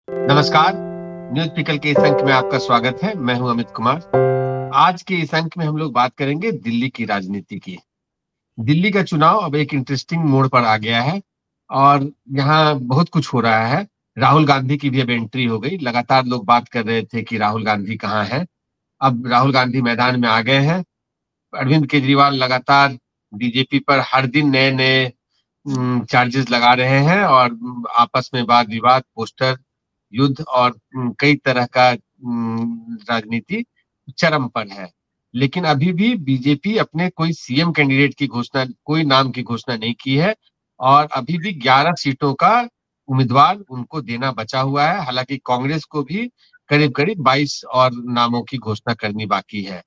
नमस्कार। News pickle के इस अंक में आपका स्वागत है। मैं हूं अमित कुमार। आज के इस अंक में हम लोग बात करेंगे दिल्ली की राजनीति की। दिल्ली का चुनाव अब एक इंटरेस्टिंग मोड़ पर आ गया है और यहाँ बहुत कुछ हो रहा है। राहुल गांधी की भी अब एंट्री हो गई। लगातार लोग बात कर रहे थे कि राहुल गांधी कहाँ है। अब राहुल गांधी मैदान में आ गए हैं। अरविंद केजरीवाल लगातार बीजेपी पर हर दिन नए नए चार्जेस लगा रहे हैं और आपस में वाद विवाद, पोस्टर युद्ध और कई तरह का राजनीति चरम पर है। लेकिन अभी भी बीजेपी अपने कोई सीएम कैंडिडेट की घोषणा, कोई नाम की घोषणा नहीं की है और अभी भी 11 सीटों का उम्मीदवार उनको देना बचा हुआ है। हालांकि कांग्रेस को भी करीब करीब 22 और नामों की घोषणा करनी बाकी है।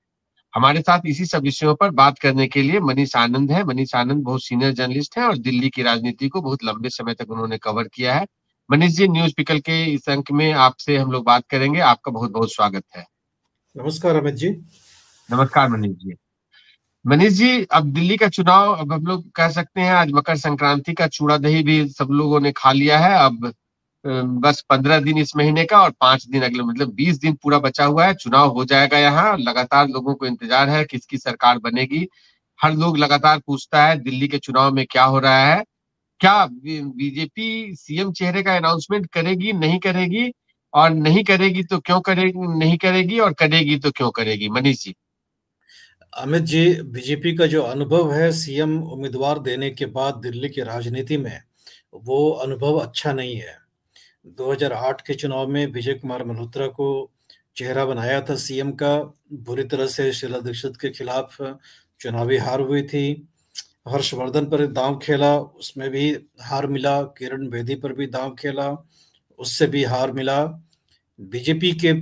हमारे साथ इसी सब विषयों पर बात करने के लिए मनीष आनंद है। मनीष आनंद बहुत सीनियर जर्नलिस्ट हैं और दिल्ली की राजनीति को बहुत लंबे समय तक उन्होंने कवर किया है। मनीष जी, न्यूज पिकल के इस अंक में आपसे हम लोग बात करेंगे। आपका बहुत बहुत स्वागत है। नमस्कार अमित जी। नमस्कार मनीष जी। मनीष जी, अब दिल्ली का चुनाव, अब हम लोग कह सकते हैं आज मकर संक्रांति का चूड़ा दही भी सब लोगों ने खा लिया है। अब बस 15 दिन इस महीने का और 5 दिन अगले, मतलब 20 दिन पूरा बचा हुआ है। चुनाव हो जाएगा यहाँ। लगातार लोगों को इंतजार है किसकी सरकार बनेगी। हर लोग लगातार पूछता है दिल्ली के चुनाव में क्या हो रहा है। क्या बीजेपी सीएम चेहरे का अनाउंसमेंट करेगी, नहीं करेगी? और नहीं करेगी तो क्यों करेगी, नहीं करेगी, और करेगी तो क्यों करेगी? मनीष जी। अमित जी, बीजेपी का जो अनुभव है सीएम उम्मीदवार देने के बाद दिल्ली की राजनीति में, वो अनुभव अच्छा नहीं है। 2008 के चुनाव में विजय कुमार मल्होत्रा को चेहरा बनाया था सीएम का। बुरी तरह से शीला दीक्षित के खिलाफ चुनावी हार हुई थी। हर्षवर्धन पर दांव खेला, उसमें भी हार मिला। किरण बेदी पर भी दांव खेला, उससे भी हार मिला। बीजेपी के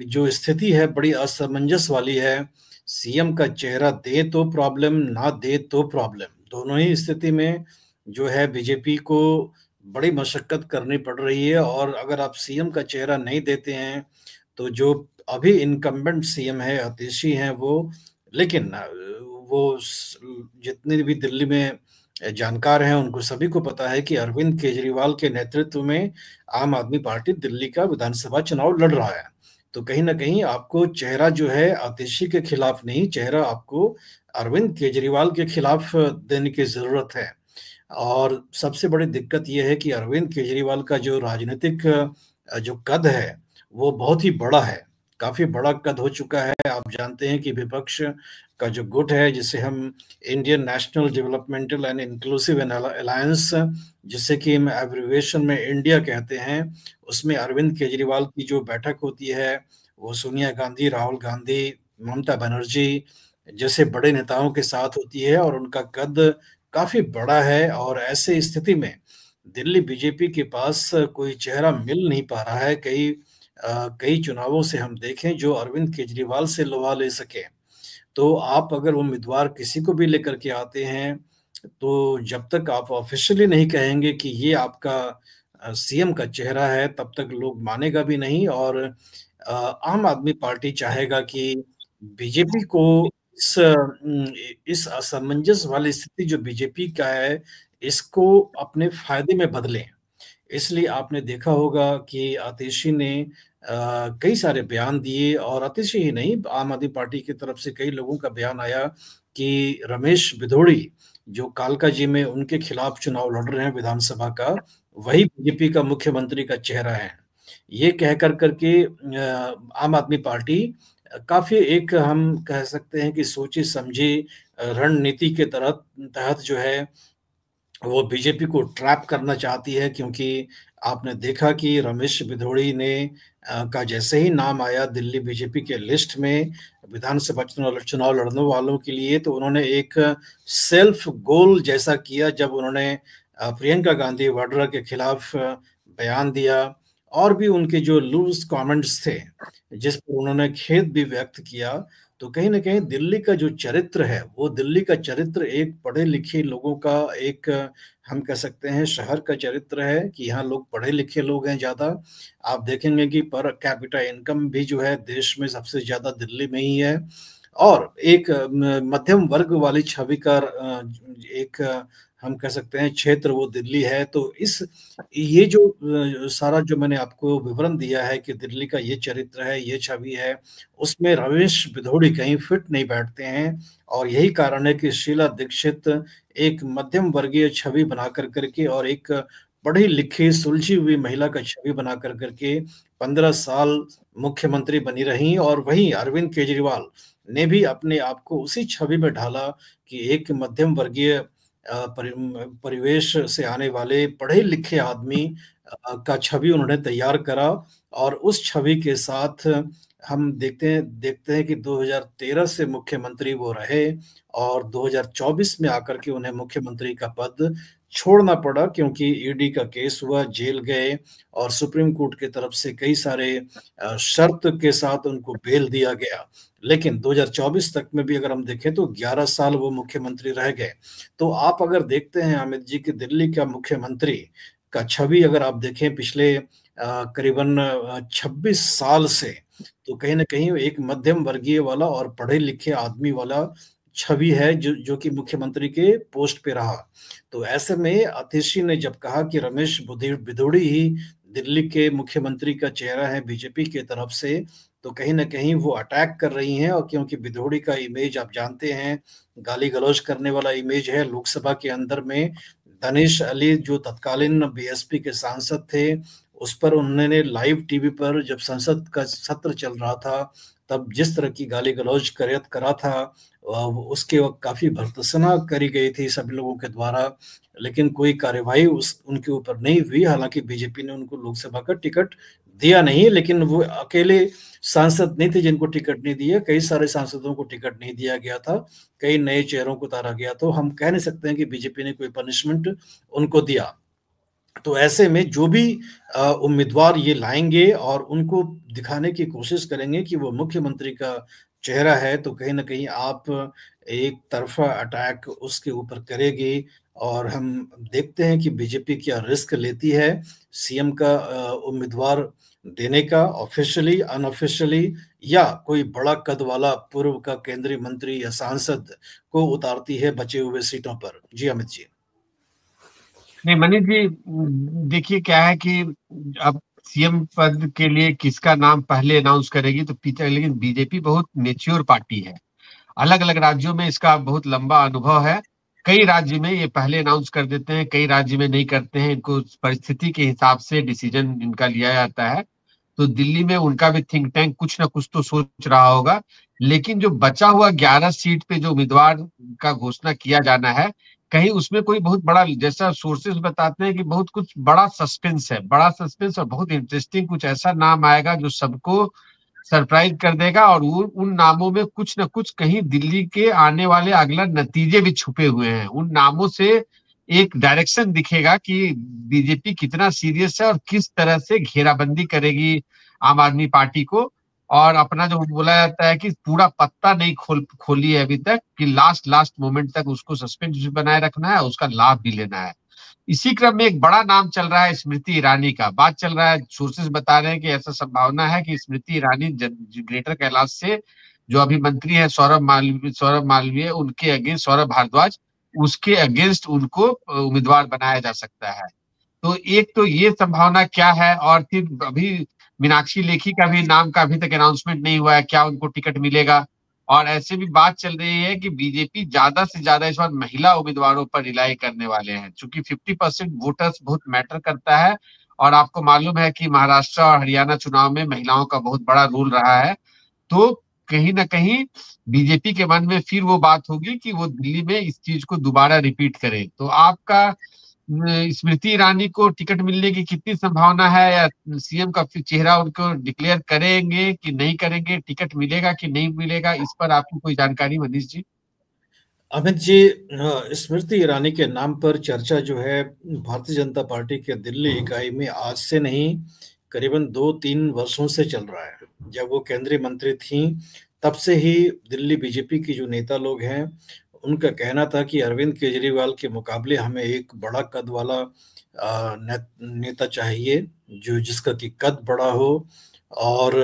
जो स्थिति है बड़ी असमंजस वाली है। सीएम का चेहरा दे तो प्रॉब्लम, ना दे तो प्रॉब्लम। दोनों ही स्थिति में जो है बीजेपी को बड़ी मशक्कत करनी पड़ रही है। और अगर आप सीएम का चेहरा नहीं देते हैं तो जो अभी इनकम्बेंट सीएम है, आतिशी हैं वो, लेकिन वो जितने भी दिल्ली में जानकार हैं उनको सभी को पता है कि अरविंद केजरीवाल के नेतृत्व में आम आदमी पार्टी दिल्ली का विधानसभा चुनाव लड़ रहा है। तो कहीं ना कहीं आपको चेहरा जो है आतिशी के खिलाफ नहीं, चेहरा आपको अरविंद केजरीवाल के खिलाफ देने की जरूरत है। और सबसे बड़ी दिक्कत यह है कि अरविंद केजरीवाल का जो राजनीतिक जो कद है वो बहुत ही बड़ा है, काफी बड़ा कद हो चुका है। आप जानते हैं कि विपक्ष का जो गुट है, जिसे हम Indian national developmental and inclusive alliance, जिसे कि हम एब्रिविएशन में इंडिया कहते हैं, उसमें अरविंद केजरीवाल की जो बैठक होती है वो सोनिया गांधी, राहुल गांधी, ममता बनर्जी जैसे बड़े नेताओं के साथ होती है और उनका कद काफी बड़ा है। और ऐसे स्थिति में दिल्ली बीजेपी के पास कोई चेहरा मिल नहीं पा रहा है। कई चुनावों से हम देखें जो अरविंद केजरीवाल से लोहा ले सके। तो आप अगर उम्मीदवार किसी को भी लेकर के आते हैं तो जब तक आप ऑफिशियली नहीं कहेंगे कि ये आपका सीएम का चेहरा है, तब तक लोग मानेगा भी नहीं। और आम आदमी पार्टी चाहेगा कि बीजेपी को इस असमंजस वाली स्थिति जो बीजेपी का है, इसको अपने फायदे में बदलें। इसलिए आपने देखा होगा कि आतिशी ने कई सारे बयान दिए, और आतिशी ही नहीं, आम आदमी पार्टी की तरफ से कई लोगों का बयान आया कि रमेश बिधोड़ी जो कालका जी में उनके खिलाफ चुनाव लड़ रहे हैं विधानसभा का, वही बीजेपी का मुख्यमंत्री का चेहरा है। ये कह कर करके आम आदमी पार्टी काफी, एक हम कह सकते हैं कि सोची समझी रणनीति के तहत जो है वो बीजेपी को ट्रैप करना चाहती है। क्योंकि आपने देखा कि रमेश बिधोड़ी ने का जैसे ही नाम आया दिल्ली बीजेपी के लिस्ट में विधानसभा चुनाव लड़ने वालों के लिए, तो उन्होंने एक सेल्फ गोल जैसा किया जब उन्होंने प्रियंका गांधी वाड्रा के खिलाफ बयान दिया। और भी उनके जो लूज कमेंट्स थे जिस पर उन्होंने खेद भी व्यक्त किया। तो कहीं ना कहीं दिल्ली का जो चरित्र है, वो दिल्ली का चरित्र एक पढ़े लिखे लोगों का, एक हम कह सकते हैं शहर का चरित्र है कि यहाँ लोग पढ़े लिखे लोग हैं ज्यादा। आप देखेंगे कि पर कैपिटा इनकम भी जो है देश में सबसे ज्यादा दिल्ली में ही है। और एक मध्यम वर्ग वाली छवि का एक हम कह सकते हैं क्षेत्र वो दिल्ली है। तो इस ये जो सारा जो मैंने आपको विवरण दिया है कि दिल्ली का ये चरित्र है, ये छवि है, उसमें रमेश भिदोड़ी कहीं फिट नहीं बैठते हैं। और यही कारण है कि शीला दीक्षित एक मध्यम वर्गीय छवि बना कर करके और एक पढ़ी लिखी सुलझी हुई महिला का छवि बना कर करके 15 साल मुख्यमंत्री बनी रही। और वहीं अरविंद केजरीवाल ने भी अपने आप को उसी छवि में ढाला कि एक मध्यम वर्गीय परिवेश से आने वाले पढ़े लिखे आदमी का छवि उन्होंने तैयार करा। और उस छवि के साथ हम देखते हैं कि 2013 से मुख्यमंत्री वो रहे और 2024 में आकर के उन्हें मुख्यमंत्री का पद छोड़ना पड़ा, क्योंकि ईडी का केस हुआ, जेल गए और सुप्रीम कोर्ट की तरफ से कई सारे शर्त के साथ उनको बेल दिया गया। लेकिन 2024 तक में भी अगर हम देखें तो 11 साल वो मुख्यमंत्री रह गए। तो आप अगर देखते हैं अमित जी की दिल्ली का मुख्यमंत्री का छवि अगर आप देखें पिछले करीबन 26 साल से, तो कहीं ना कहीं एक मध्यम वर्गीय वाला और पढ़े लिखे आदमी वाला छवि है जो कि मुख्यमंत्री के पोस्ट पे रहा। तो ऐसे में अतिशी ने जब कहा कि रमेश भिदोड़ी ही दिल्ली के मुख्यमंत्री का चेहरा है बीजेपी की तरफ से, तो कहीं ना कहीं वो अटैक कर रही हैं। और क्योंकि भिदोड़ी का इमेज आप जानते हैं, गाली गलौज करने वाला इमेज है। लोकसभा के अंदर में दानिश अली जो तत्कालीन बीएसपी के सांसद थे, उस पर उन्होंने लाइव टीवी पर जब संसद का सत्र चल रहा था तब जिस तरह की गाली गलौज करा था, उसके वक्त काफी भर्त्सना करी गई थी सभी लोगों के द्वारा। लेकिन कोई कार्यवाही उनके ऊपर नहीं हुई। हालांकि बीजेपी ने उनको लोकसभा का टिकट दिया नहीं, लेकिन वो अकेले सांसद नहीं थे जिनको टिकट नहीं दिया, कई सारे सांसदों को टिकट नहीं दिया गया था, कई नए चेहरों को उतारा गया। तो हम कह नहीं सकते हैं कि बीजेपी ने कोई पनिशमेंट उनको दिया। तो ऐसे में जो भी उम्मीदवार ये लाएंगे और उनको दिखाने की कोशिश करेंगे कि वो मुख्यमंत्री का चेहरा है, तो कहीं ना कहीं आप एक तरफा अटैक उसके ऊपर करेगी। और हम देखते हैं कि बीजेपी क्या रिस्क लेती है सीएम का उम्मीदवार देने का, ऑफिशियली अनऑफिशियली, या कोई बड़ा कद वाला पूर्व का केंद्रीय मंत्री या सांसद को उतारती है बचे हुए सीटों पर। जी अमित जी। नहीं मनीष जी, देखिए क्या है कि अब सीएम पद के लिए किसका नाम पहले अनाउंस करेगी तो पीछे, लेकिन बीजेपी बहुत मेच्योर पार्टी है। अलग अलग राज्यों में इसका बहुत लंबा अनुभव है। कई राज्य में ये पहले अनाउंस कर देते हैं, कई राज्य में नहीं करते हैं। इनको परिस्थिति के हिसाब से डिसीजन इनका लिया जाता है। तो दिल्ली में उनका भी थिंक टैंक कुछ ना कुछ तो सोच रहा होगा। लेकिन जो बचा हुआ 11 सीट पे जो उम्मीदवार का घोषणा किया जाना है, कहीं उसमें कोई बहुत बड़ा, जैसा सोर्सेस बताते हैं कि बहुत कुछ बड़ा सस्पेंस है, बड़ा सस्पेंस और बहुत इंटरेस्टिंग कुछ ऐसा नाम आएगा जो सबको सरप्राइज कर देगा। और वो उन नामों में कुछ ना कुछ कहीं दिल्ली के आने वाले अगला नतीजे भी छुपे हुए हैं। उन नामों से एक डायरेक्शन दिखेगा कि बीजेपी कितना सीरियस है और किस तरह से घेराबंदी करेगी आम आदमी पार्टी को। और अपना जो बोला जाता है कि पूरा पत्ता नहीं खोली है अभी तक, कि लास्ट लास्ट मोमेंट तक उसको सस्पेंस बनाए रखना है, उसका लाभ भी लेना है। इसी क्रम में एक बड़ा नाम चल रहा है स्मृति ईरानी का। बात चल रहा है, सोर्सेस बता रहे हैं कि ऐसा संभावना है कि स्मृति ईरानी ग्रेटर कैलाश से जो अभी मंत्री है सौरभ मालवीय उनके अगेंस्ट, सौरभ भारद्वाज, उसके अगेंस्ट उनको उम्मीदवार बनाया जा सकता है। तो एक तो ये संभावना क्या है। और फिर अभी मीनाक्षी लेखी का भी नाम का अभी तक अनाउंसमेंट नहीं हुआ है, क्या उनको टिकट मिलेगा। और ऐसे भी बात चल रही है कि बीजेपी ज्यादा से ज्यादा इस बार महिला उम्मीदवारों पर रिलाई करने वाले हैं, क्योंकि 50% वोटर्स बहुत मैटर करता है। और आपको मालूम है कि महाराष्ट्र और हरियाणा चुनाव में महिलाओं का बहुत बड़ा रोल रहा है। तो कहीं ना कहीं बीजेपी के मन में फिर वो बात होगी कि वो दिल्ली में इस चीज को दोबारा रिपीट करे। तो आपका स्मृति ईरानी को टिकट मिलने की कितनी संभावना है, या सीएम का फिर चेहरा उनको डिक्लेयर करेंगे कि नहीं करेंगे, टिकट मिलेगा कि नहीं मिलेगा, इस पर आपको कोई जानकारी मनीष जी? अमित जी, स्मृति ईरानी के नाम पर चर्चा जो है भारतीय जनता पार्टी के दिल्ली इकाई में आज से नहीं करीबन 2-3 वर्षों से चल रहा है। जब वो केंद्रीय मंत्री थी तब से ही दिल्ली बीजेपी की जो नेता लोग हैं उनका कहना था कि अरविंद केजरीवाल के मुकाबले हमें एक बड़ा कद वाला नेता चाहिए, जो जिसका कि कद बड़ा हो। और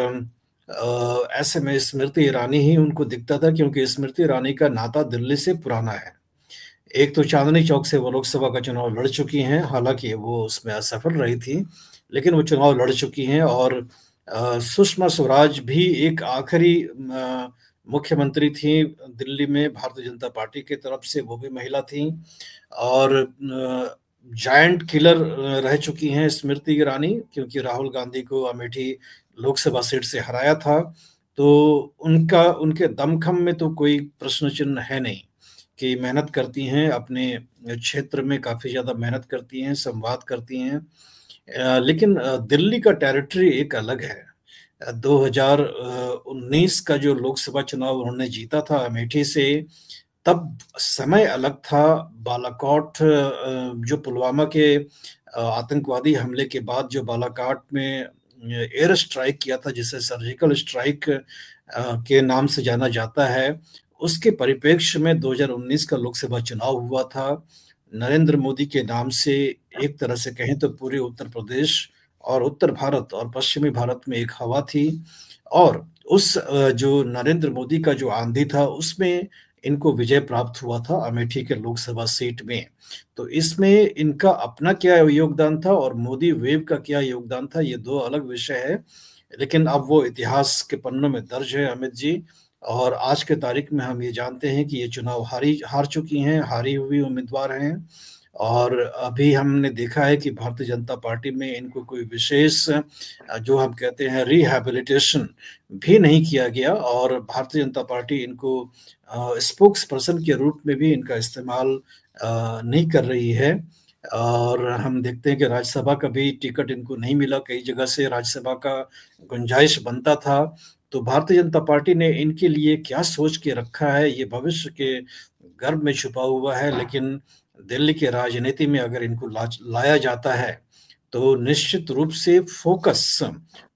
ऐसे में स्मृति ईरानी ही उनको दिखता था, क्योंकि स्मृति ईरानी का नाता दिल्ली से पुराना है। एक तो चांदनी चौक से वो लोकसभा का चुनाव लड़ चुकी हैं, हालाँकि वो उसमें असफल रही थी, लेकिन वो चुनाव लड़ चुकी हैं। और सुषमा स्वराज भी एक आखिरी मुख्यमंत्री थीं दिल्ली में भारतीय जनता पार्टी की तरफ से, वो भी महिला थीं। और जायंट किलर रह चुकी हैं स्मृति ईरानी, क्योंकि राहुल गांधी को अमेठी लोकसभा सीट से हराया था। तो उनके दमखम में तो कोई प्रश्न चिन्ह है नहीं कि मेहनत करती हैं, अपने क्षेत्र में काफ़ी ज़्यादा मेहनत करती हैं, संवाद करती हैं। लेकिन दिल्ली का टेरिटरी एक अलग है। 2019 का जो लोकसभा चुनाव उन्होंने जीता था अमेठी से, तब समय अलग था। बालाकोट, जो पुलवामा के आतंकवादी हमले के बाद जो बालाकोट में एयर स्ट्राइक किया था, जिसे सर्जिकल स्ट्राइक के नाम से जाना जाता है, उसके परिप्रेक्ष्य में 2019 का लोकसभा चुनाव हुआ था। नरेंद्र मोदी के नाम से एक तरह से कहें तो पूरे उत्तर प्रदेश और उत्तर भारत और पश्चिमी भारत में एक हवा थी। और उस जो नरेंद्र मोदी का जो आंधी था, उसमें इनको विजय प्राप्त हुआ था अमेठी के लोकसभा सीट में। तो इसमें इनका अपना क्या योगदान था और मोदी वेव का क्या योगदान था, ये दो अलग विषय है। लेकिन अब वो इतिहास के पन्नों में दर्ज है, अमित जी। और आज के तारीख में हम ये जानते हैं कि ये चुनाव हार चुकी हैं, हारी हुई उम्मीदवार हैं। और अभी हमने देखा है कि भारतीय जनता पार्टी में इनको कोई विशेष जो हम कहते हैं रिहैबिलिटेशन भी नहीं किया गया, और भारतीय जनता पार्टी इनको स्पोक्स पर्सन के रूप में भी इनका इस्तेमाल नहीं कर रही है। और हम देखते हैं कि राज्यसभा का भी टिकट इनको नहीं मिला, कई जगह से राज्यसभा का गुंजाइश बनता था। तो भारतीय जनता पार्टी ने इनके लिए क्या सोच के रखा है, ये भविष्य के गर्भ में छुपा हुआ है। लेकिन दिल्ली की राजनीति में अगर इनको लाया जाता है, तो निश्चित रूप से फोकस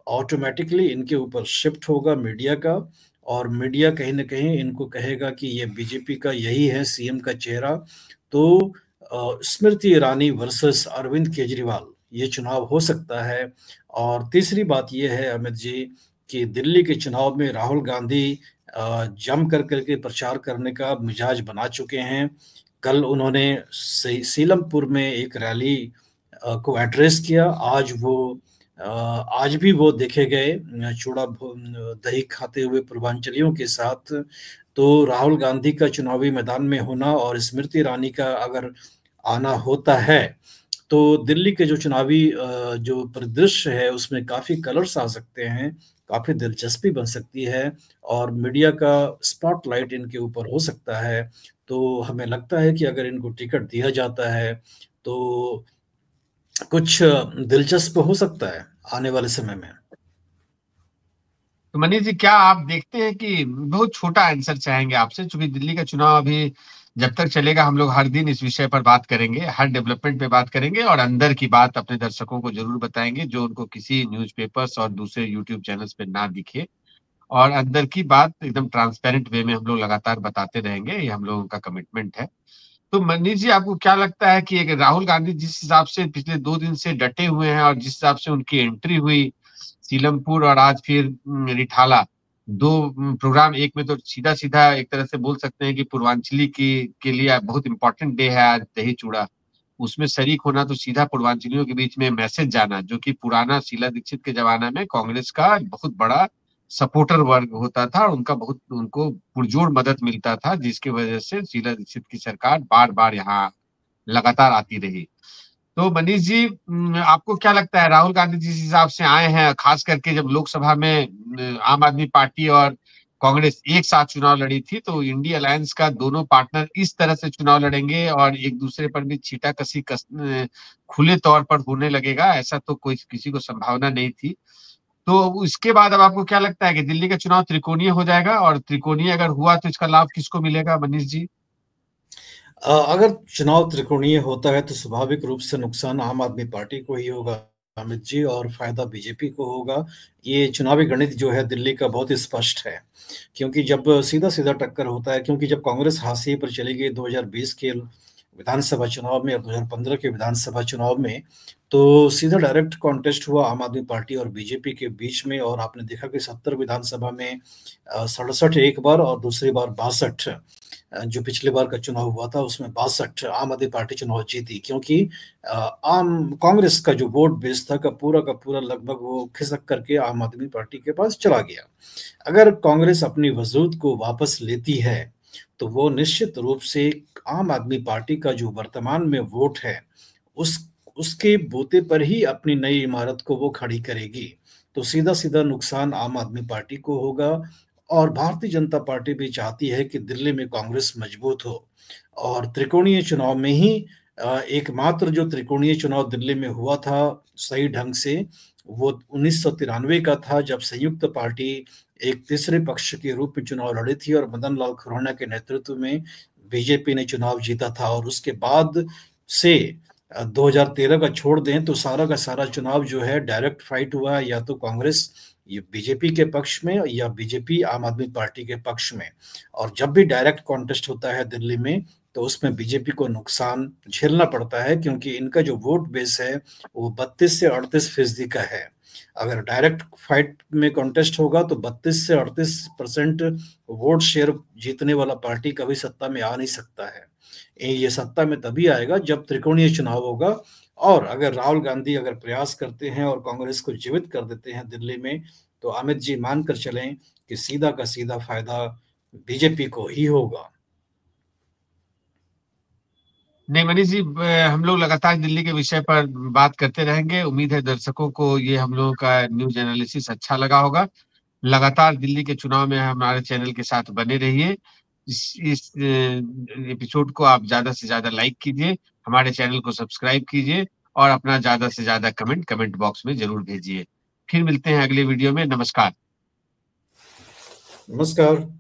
ऑटोमेटिकली इनके ऊपर शिफ्ट होगा मीडिया का। और मीडिया कहीं ना कहीं इनको कहेगा कि ये बीजेपी का यही है सीएम का चेहरा। तो स्मृति ईरानी वर्सेस अरविंद केजरीवाल, ये चुनाव हो सकता है। और तीसरी बात यह है अमित जी कि दिल्ली के चुनाव में राहुल गांधी जम कर करके प्रचार करने का मिजाज बना चुके हैं। कल उन्होंने सीलमपुर में एक रैली को एड्रेस किया। आज भी वो देखे गए चूड़ा दही खाते हुए पूर्वांचलियों के साथ। तो राहुल गांधी का चुनावी मैदान में होना और स्मृति ईरानी का अगर आना होता है, तो दिल्ली के जो चुनावी जो परिदृश्य है उसमें काफी कलर्स आ सकते हैं, काफी दिलचस्पी बन सकती है, और मीडिया का स्पॉटलाइट इनके ऊपर हो सकता है। तो हमें लगता है कि अगर इनको टिकट दिया जाता है तो कुछ दिलचस्प हो सकता है आने वाले समय में। तो मनीष जी, क्या आप देखते हैं कि, बहुत छोटा आंसर चाहेंगे आपसे, चूंकि दिल्ली का चुनाव अभी जब तक चलेगा हम लोग हर दिन इस विषय पर बात करेंगे, हर डेवलपमेंट पे बात करेंगे और अंदर की बात अपने दर्शकों को जरूर बताएंगे जो उनको किसी न्यूज़पेपर्स और दूसरे यूट्यूब चैनल्स पे ना दिखे। और अंदर की बात एकदम ट्रांसपेरेंट वे में हम लोग लगातार बताते रहेंगे, ये हम लोगों का कमिटमेंट है। तो मनीष जी, आपको क्या लगता है कि एक राहुल गांधी जिस हिसाब से पिछले 2 दिन से डटे हुए हैं और जिस हिसाब से उनकी एंट्री हुई सीलमपुर और आज फिर रिठाला, दो प्रोग्राम एक में, तो सीधा सीधा एक तरह से बोल सकते हैं कि पूर्वांचली की के लिए बहुत इंपॉर्टेंट डे है आज दही चूड़ा, उसमें शरीक होना तो सीधा पूर्वांचलियों के बीच में मैसेज जाना, जो कि पुराना शीला दीक्षित के जमाना में कांग्रेस का बहुत बड़ा सपोर्टर वर्ग होता था और उनका बहुत उनको पुरजोर मदद मिलता था, जिसकी वजह से शीला दीक्षित की सरकार बार बार यहाँ लगातार आती रही। तो मनीष जी, आपको क्या लगता है राहुल गांधी जिस हिसाब से आए हैं, खास करके जब लोकसभा में आम आदमी पार्टी और कांग्रेस एक साथ चुनाव लड़ी थी, तो इंडिया अलायंस का दोनों पार्टनर इस तरह से चुनाव लड़ेंगे और एक दूसरे पर भी छींटाकशी खुले तौर पर होने लगेगा, ऐसा तो कोई किसी को संभावना नहीं थी। तो इसके बाद अब आपको क्या लगता है कि दिल्ली का चुनाव त्रिकोणीय हो जाएगा, और त्रिकोणीय अगर हुआ तो इसका लाभ किसको मिलेगा मनीष जी? अगर चुनाव त्रिकोणीय होता है तो स्वाभाविक रूप से नुकसान आम आदमी पार्टी को ही होगा अमित जी, और फायदा बीजेपी को होगा। ये चुनावी गणित जो है दिल्ली का बहुत स्पष्ट है, क्योंकि जब सीधा सीधा टक्कर होता है, क्योंकि जब कांग्रेस हाशिए पर चली गई 2020 के विधानसभा चुनाव में और 2015 के विधानसभा चुनाव में, तो सीधा डायरेक्ट कॉन्टेस्ट हुआ आम आदमी पार्टी और बीजेपी के बीच में। और आपने देखा कि 70 विधानसभा में 67 एक बार और दूसरी बार 62, जो पिछले बार का चुनाव हुआ था उसमें 62 आम आदमी पार्टी चुनाव जीती, क्योंकि आम कांग्रेस का जो वोट बेस था का पूरा लगभग वो खिसक करके आम आदमी पार्टी के पास चला गया। अगर कांग्रेस अपनी वजूद को वापस लेती है तो वो निश्चित रूप से आम आदमी पार्टी का जो वर्तमान में वोट है उसके बूते पर ही अपनी नई इमारत को वो खड़ी करेगी। तो सीधा सीधा नुकसान आम आदमी पार्टी को होगा। और भारतीय जनता पार्टी भी चाहती है कि दिल्ली में कांग्रेस मजबूत हो। और त्रिकोणीय चुनाव में ही एकमात्र जो त्रिकोणीय चुनाव दिल्ली में हुआ था सही ढंग से, वो 1993 का था, जब संयुक्त पार्टी एक तीसरे पक्ष के रूप में चुनाव लड़ी थी और मदन लाल खुराना के नेतृत्व में बीजेपी ने चुनाव जीता था। और उसके बाद से 2013 का छोड़ दें तो सारा का सारा चुनाव जो है डायरेक्ट फाइट हुआ, या तो कांग्रेस ये बीजेपी के पक्ष में या बीजेपी आम आदमी पार्टी के पक्ष में। और जब भी डायरेक्ट कॉन्टेस्ट होता है दिल्ली में तो उसमें बीजेपी को नुकसान झेलना पड़ता है, क्योंकि इनका जो वोट बेस है वो 32 से 38% का है। अगर डायरेक्ट फाइट में कॉन्टेस्ट होगा तो 32 से 38% वोट शेयर जीतने वाला पार्टी कभी सत्ता में आ नहीं सकता है। ये सत्ता में तभी आएगा जब त्रिकोणीय चुनाव होगा। और अगर राहुल गांधी अगर प्रयास करते हैं और कांग्रेस को जीवित कर देते हैं दिल्ली में, तो अमित जी मानकर चलें कि सीधा का सीधा फायदा बीजेपी को ही होगा। नहीं मनीष जी, हम लोग लगातार दिल्ली के विषय पर बात करते रहेंगे। उम्मीद है दर्शकों को ये हम लोगों का न्यूज एनालिसिस अच्छा लगा होगा। लगातार दिल्ली के चुनाव में हमारे चैनल के साथ बने रहिए। इस एपिसोड को आप ज्यादा से ज्यादा लाइक कीजिए, हमारे चैनल को सब्सक्राइब कीजिए और अपना ज्यादा से ज्यादा कमेंट बॉक्स में जरूर भेजिए। फिर मिलते हैं अगले वीडियो में। नमस्कार। नमस्कार।